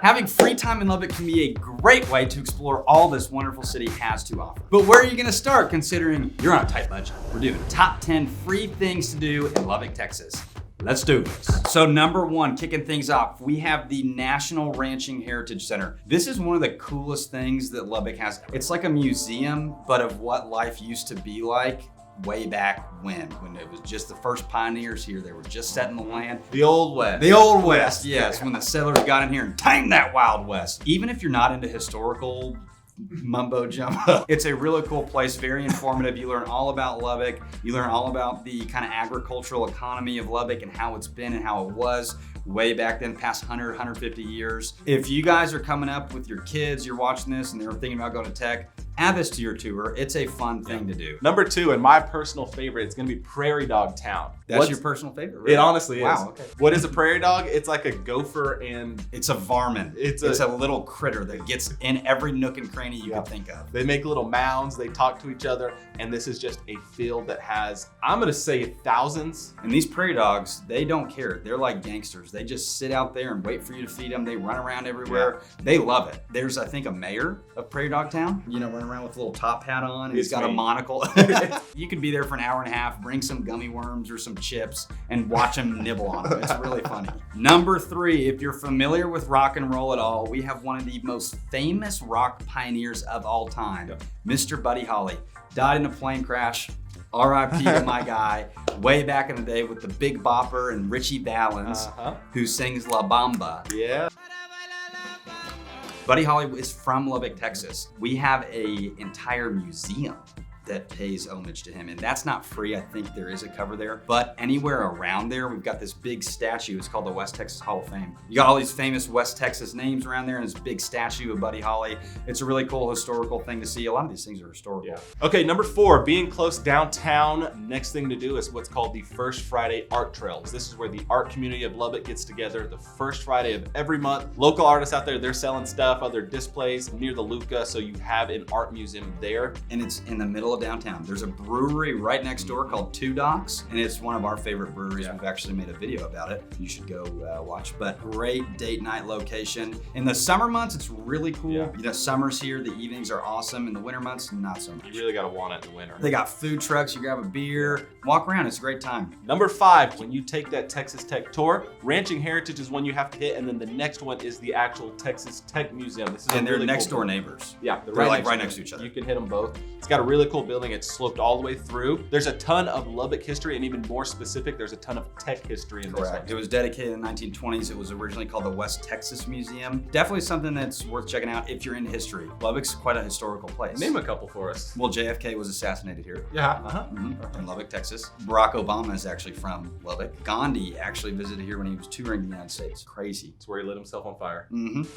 Having free time in Lubbock can be a great way to explore all this wonderful city has to offer. But where are you gonna start considering you're on a tight budget? We're doing top 10 free things to do in Lubbock, Texas. Let's do this. So number one, kicking things off, we have the National Ranching Heritage Center. This is one of the coolest things that Lubbock has. It's like a museum, but of what life used to be like way back when it was just the first pioneers here. They were just setting the land. The Old West. The Old West, yes, when the settlers got in here and tamed that Wild West. Even if you're not into historical mumbo jumbo, it's a really cool place, very informative. You learn all about Lubbock. You learn all about the kind of agricultural economy of Lubbock and how it's been and how it was way back then, past 100, 150 years. If you guys are coming up with your kids, you're watching this and they're thinking about going to tech, add this to your tour. It's a fun thing to do. Number two, and my personal favorite, it's gonna be Prairie Dog Town. That's your personal favorite, really? It honestly is. Wow, okay. What is a prairie dog? It's like a gopher and... It's a varmint. It's a little critter that gets in every nook and cranny you can think of. They make little mounds, they talk to each other, and this is just a field that has, I'm gonna say, thousands. And these prairie dogs, they don't care. They're like gangsters. They just sit out there and wait for you to feed them. They run around everywhere. Yeah. They love it. There's, I think, a mayor of Prairie Dog Town, running around with a little top hat on, and he's got a monocle. You could be there for an hour and a half, bring some gummy worms or some chips, and watch them nibble on them. It's really funny. Number three, if you're familiar with rock and roll at all, we have one of the most famous rock pioneers of all time, Mr. Buddy Holly. Died in a plane crash. R.I.P. to my guy, way back in the day with the Big Bopper and Richie Valens, who sings La Bamba. Yeah. Buddy Holly is from Lubbock, Texas. We have an entire museum that pays homage to him, and that's not free. I think there is a cover there, but anywhere around there, we've got this big statue. It's called the West Texas Hall of Fame. You got all these famous West Texas names around there, and this big statue of Buddy Holly. It's a really cool historical thing to see. A lot of these things are historical. Yeah. Okay, number four, being close downtown. Next thing to do is what's called the First Friday Art Trails. This is where the art community of Lubbock gets together the first Friday of every month. Local artists out there, they're selling stuff, other displays near the Luca, so you have an art museum there. And it's in the middle of downtown. There's a brewery right next door called Two Docks, and it's one of our favorite breweries. We've actually made a video about it. You should go watch. But great date night location. In the summer months, it's really cool. Summer's here. The evenings are awesome. In the winter months, not so much. You really gotta want it in the winter. They got food trucks. You grab a beer, walk around. It's a great time. Number five, when you take that Texas Tech tour, Ranching Heritage is one you have to hit, and then the next one is the actual Texas Tech Museum. This is and they're really next cool door building. neighbors. Yeah, they're right next to each other. You can hit them both. It's got a really cool building. It's sloped all the way through. There's a ton of Lubbock history, and even more specific, there's a ton of tech history in this. Correct. It was dedicated in the 1920s. It was originally called the West Texas Museum. Definitely something that's worth checking out if you're into history. Lubbock's quite a historical place. Name a couple for us. Well, JFK was assassinated here. Yeah. In Lubbock, Texas. Barack Obama is actually from Lubbock. Gandhi actually visited here when he was touring the United States. Crazy. It's where he lit himself on fire.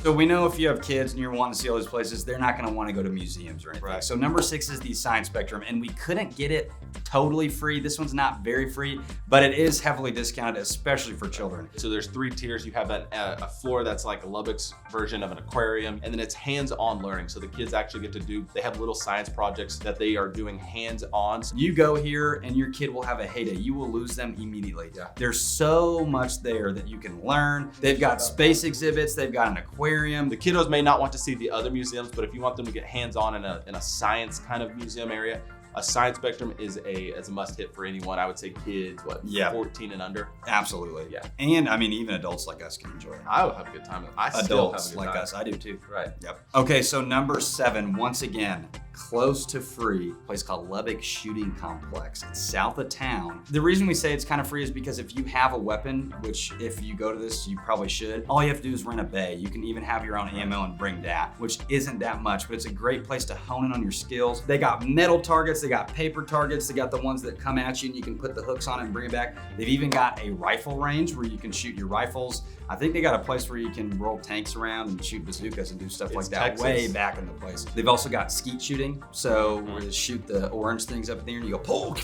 So we know if you have kids and you're wanting to see all these places, they're not going to want to go to museums or anything. Right. So number 6 is the Science Spectrum, and we couldn't get it totally free. This one's not very free, but it is heavily discounted, especially for children. So there's 3 tiers. You have a floor that's like a Lubbock's version of an aquarium, and then it's hands-on learning. So the kids actually get to they have little science projects that they are doing hands-on. You go here and your kid will have a heyday. You will lose them immediately. Yeah. There's so much there that you can learn. They've got space exhibits. They've got an aquarium. The kiddos may not want to see the other museums, but if you want them to get hands-on in a science kind of museum area, a Science Spectrum is a must hit for anyone. I would say kids, 14 and under. Absolutely. Yeah. And I mean, even adults like us can enjoy it. I would have a good time. Adults like us, I do too. Right. Yep. Okay, so number 7, once again, close to free, a place called Lubbock Shooting Complex. It's south of town. The reason we say it's kind of free is because if you have a weapon, which if you go to this, you probably should, all you have to do is rent a bay. You can even have your own ammo and bring that, which isn't that much, but it's a great place to hone in on your skills. They got metal targets, they got paper targets, they got the ones that come at you and you can put the hooks on it and bring it back. They've even got a rifle range where you can shoot your rifles. I think they got a place where you can roll tanks around and shoot bazookas and do stuff like that. Texas. Way back in the place. They've also got skeet shooting. So where they shoot the orange things up in the air and you go, pull.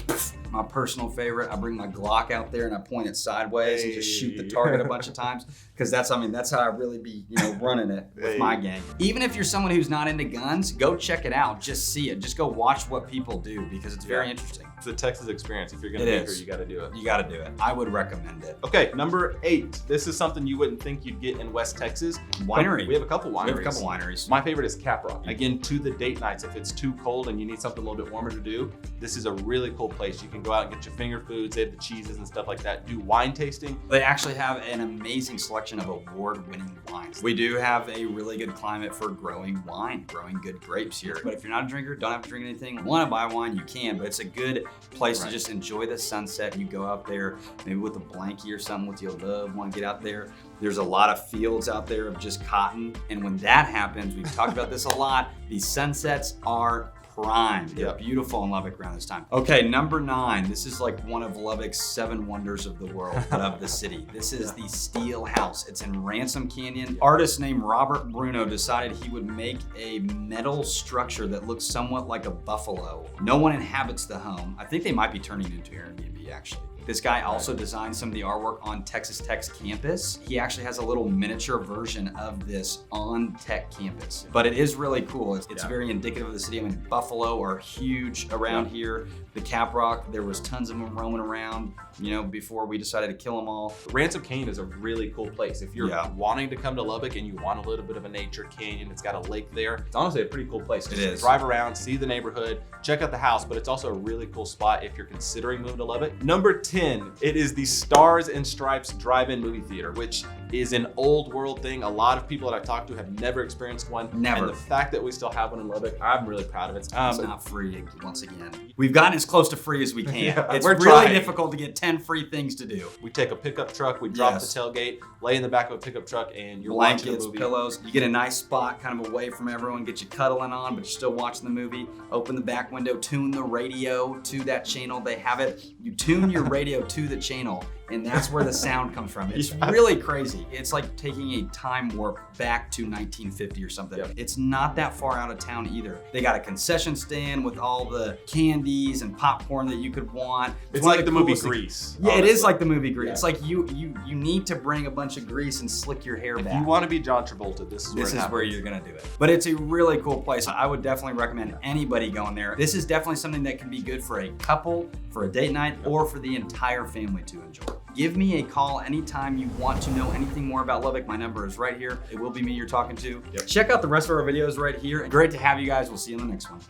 My personal favorite, I bring my Glock out there and I point it sideways and just shoot the target a bunch of times. Because that's how I really be, running it with my gang. Even if you're someone who's not into guns, go check it out. Just see it. Just go watch what people do because it's very interesting. It's a Texas experience. If you're gonna be here, you gotta do it. You gotta do it. I would recommend it. Okay, number 8. This is something you wouldn't think you'd get in West Texas. Winery. We have a couple wineries. We have a couple wineries. My favorite is Caprock. Again, to the date nights. If it's too cold and you need something a little bit warmer to do, this is a really cool place. You can go out and get your finger foods. They have the cheeses and stuff like that. Do wine tasting. They actually have an amazing selection of award-winning wines. We do have a really good climate for growing wine, growing good grapes here. But if you're not a drinker, don't have to drink anything, want to buy wine, you can. But it's a good place to just enjoy the sunset. You go out there, maybe with a blankie or something with your loved one, get out there. There's a lot of fields out there of just cotton. And when that happens, we've talked about this a lot, these sunsets are prime. They're beautiful in Lubbock around this time. Okay, number 9. This is like one of Lubbock's 7 wonders of the world, but of the city. This is the Steel House. It's in Ransom Canyon. Artist named Robert Bruno decided he would make a metal structure that looks somewhat like a buffalo. No one inhabits the home. I think they might be turning it into Airbnb, actually. This guy also designed some of the artwork on Texas Tech's campus. He actually has a little miniature version of this on Tech campus. But it is really cool. It's very indicative of the city. I mean, buffalo are huge around here. The Caprock, there was tons of them roaming around, you know, before we decided to kill them all. Ransom Canyon is a really cool place. If you're wanting to come to Lubbock and you want a little bit of a nature canyon, it's got a lake there. It's honestly a pretty cool place. It is. Drive around, see the neighborhood, check out the house, but it's also a really cool spot if you're considering moving to Lubbock. Number 10, it is the Stars and Stripes Drive-In Movie Theater, which is an old world thing. A lot of people that I've talked to have never experienced one. Never. And the fact that we still have one in Lubbock, I'm really proud of it. It's not free, once again. We've gotten as close to free as we can. It's we're really trying. difficult to get 10 free things to do. We take a pickup truck, we drop the tailgate, lay in the back of a pickup truck, and you're watching a blankets, movie. pillows. You get a nice spot kind of away from everyone, get you cuddling on, but you're still watching the movie. Open the back window, tune the radio to that channel. They have it. You tune your radio to the channel, and that's where the sound comes from. It's really crazy. It's like taking a time warp back to 1950 or something. It's not that far out of town either. They got a concession stand with all the candies and popcorn that you could want. It's like the movie Grease. Yeah, it is like the movie Grease. It's like you need to bring a bunch of grease and slick your hair back. If you want to be John Travolta, this is where you're gonna do it. But it's a really cool place. I would definitely recommend anybody going there. This is definitely something that can be good for a couple, for a date night, or for the entire family to enjoy. Give me a call anytime you want to know anything more about Lubbock. My number is right here. It will be me you're talking to. Check out the rest of our videos right here. Great to have you guys. We'll see you in the next one.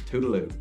Toodaloo.